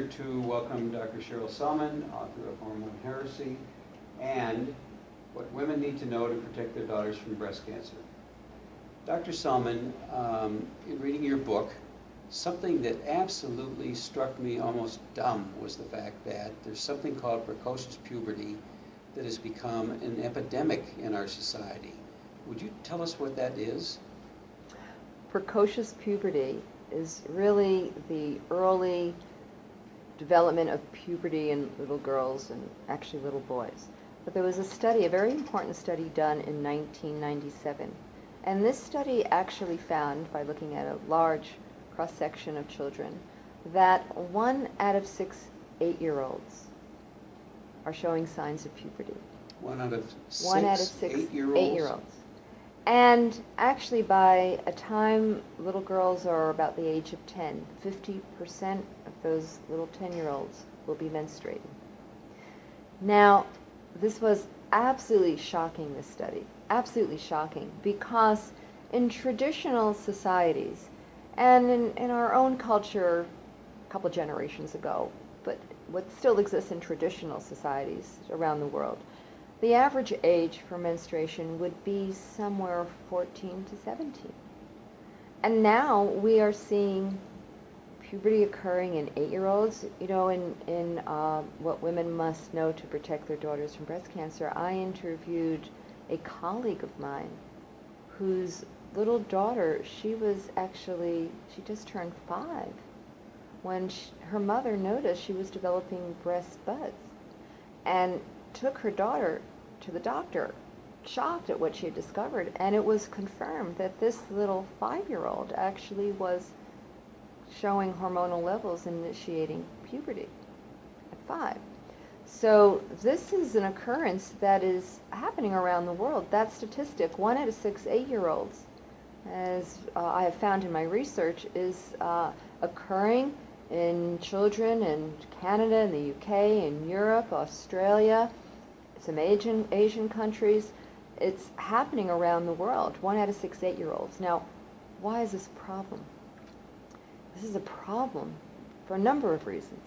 pleasure to welcome Dr. Cheryl Salmon, author of Hormone Heresy and What Women Need to Know to Protect Their Daughters from Breast Cancer. Dr. Salmon, in reading your book, something that absolutely struck me almost dumb was the fact that there's something called precocious puberty that has become an epidemic in our society. Would you tell us what that is? Precocious puberty is really the early development of puberty in little girls and actually little boys. But there was a study, a very important study done in 1997. And this study actually found, by looking at a large cross-section of children, that 1 out of 6 8-year-olds are showing signs of puberty. 1 out of 6, 1 out of 6 8-year-olds? 8-year-olds. And actually, by a time little girls are about the age of 10, 50% of those little 10-year-olds will be menstruating. Now, this was absolutely shocking, this study. Absolutely shocking, because in traditional societies, and in our own culture a couple generations ago, but what still exists in traditional societies around the world, the average age for menstruation would be somewhere 14 to 17. And now we are seeing puberty occurring in 8-year-olds. You know, in What Women Must Know to Protect Their Daughters from Breast Cancer, I interviewed a colleague of mine whose little daughter, she just turned 5 when her mother noticed she was developing breast buds and took her daughter to the doctor, shocked at what she had discovered, and it was confirmed that this little 5-year-old actually was showing hormonal levels initiating puberty at 5. So this is an occurrence that is happening around the world. That statistic, 1 out of 6 8-year-olds, as I have found in my research, is occurring in children in Canada, in the UK, in Europe, Australia, some Asian countries. It's happening around the world, 1 out of 6 8-year-olds. Now, why is this a problem? This is a problem for a number of reasons.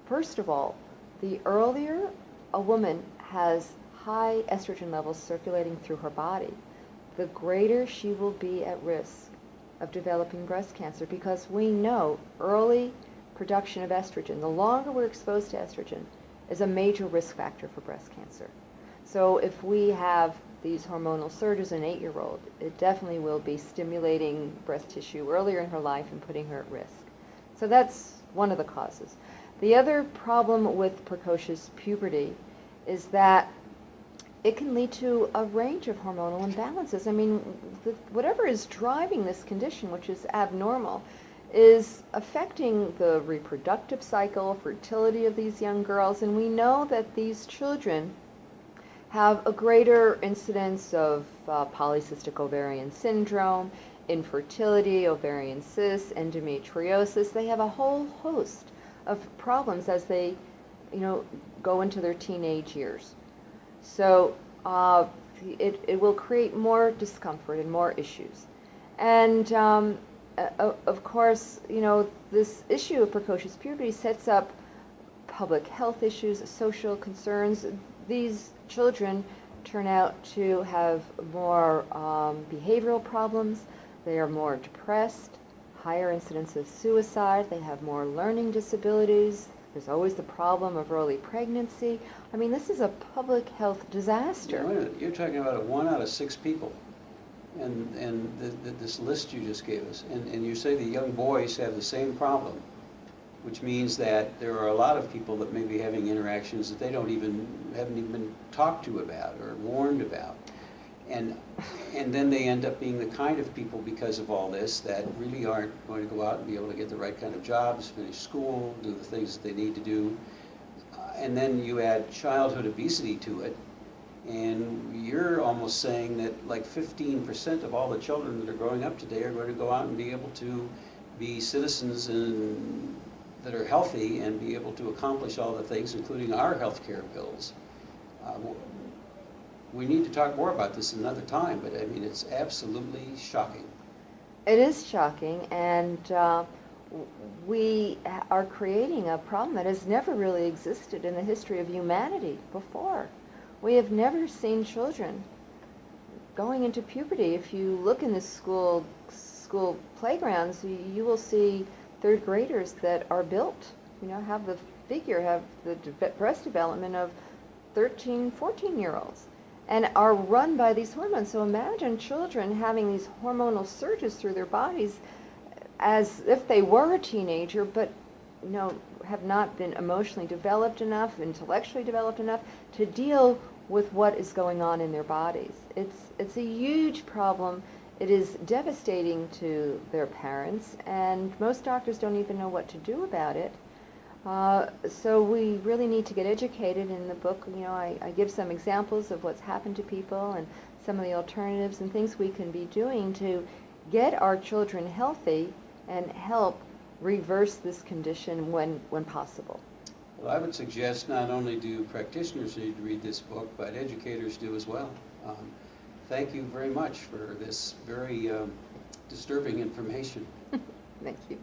First of all, the earlier a woman has high estrogen levels circulating through her body, the greater she will be at risk of developing breast cancer, because we know early production of estrogen, the longer we're exposed to estrogen, is a major risk factor for breast cancer. So if we have these hormonal surges in an 8-year-old, it definitely will be stimulating breast tissue earlier in her life and putting her at risk. So that's one of the causes. The other problem with precocious puberty is that it can lead to a range of hormonal imbalances. I mean, whatever is driving this condition, which is abnormal, is affecting the reproductive cycle, fertility of these young girls, and we know that these children have a greater incidence of polycystic ovarian syndrome, infertility, ovarian cysts, endometriosis. They have a whole host of problems as they, go into their teenage years. So it will create more discomfort and more issues. And of course, this issue of precocious puberty sets up public health issues, social concerns. These children turn out to have more behavioral problems. They are more depressed, higher incidence of suicide. They have more learning disabilities. There's always the problem of early pregnancy. I mean, this is a public health disaster. Wait a minute. You're talking about 1 out of 6 people, and this list you just gave us, and you say the young boys have the same problem, which means that there are a lot of people that may be having interactions that they haven't even been talked to about or warned about. And then they end up being the kind of people, because of all this, that really aren't going to go out and be able to get the right kind of jobs, finish school, do the things that they need to do. And then you add childhood obesity to it, and you're almost saying that like 15% of all the children that are growing up today are going to go out and be able to be citizens that are healthy and be able to accomplish all the things, including our health care bills. We need to talk more about this another time, but I mean, it's absolutely shocking. It is shocking, and we are creating a problem that has never really existed in the history of humanity before. We have never seen children going into puberty. If you look in the school playgrounds, you will see third graders that are built, have the figure, have the breast development of 13, 14-year-olds, and are run by these hormones. So imagine children having these hormonal surges through their bodies as if they were a teenager, but have not been emotionally developed enough, intellectually developed enough to deal with what is going on in their bodies. It's a huge problem. It is devastating to their parents, and most doctors don't even know what to do about it. So we really need to get educated. In the book, I give some examples of what's happened to people and some of the alternatives and things we can be doing to get our children healthy and help reverse this condition when possible. Well, I would suggest not only do practitioners need to read this book, but educators do as well. Thank you very much for this very disturbing information. Thank you.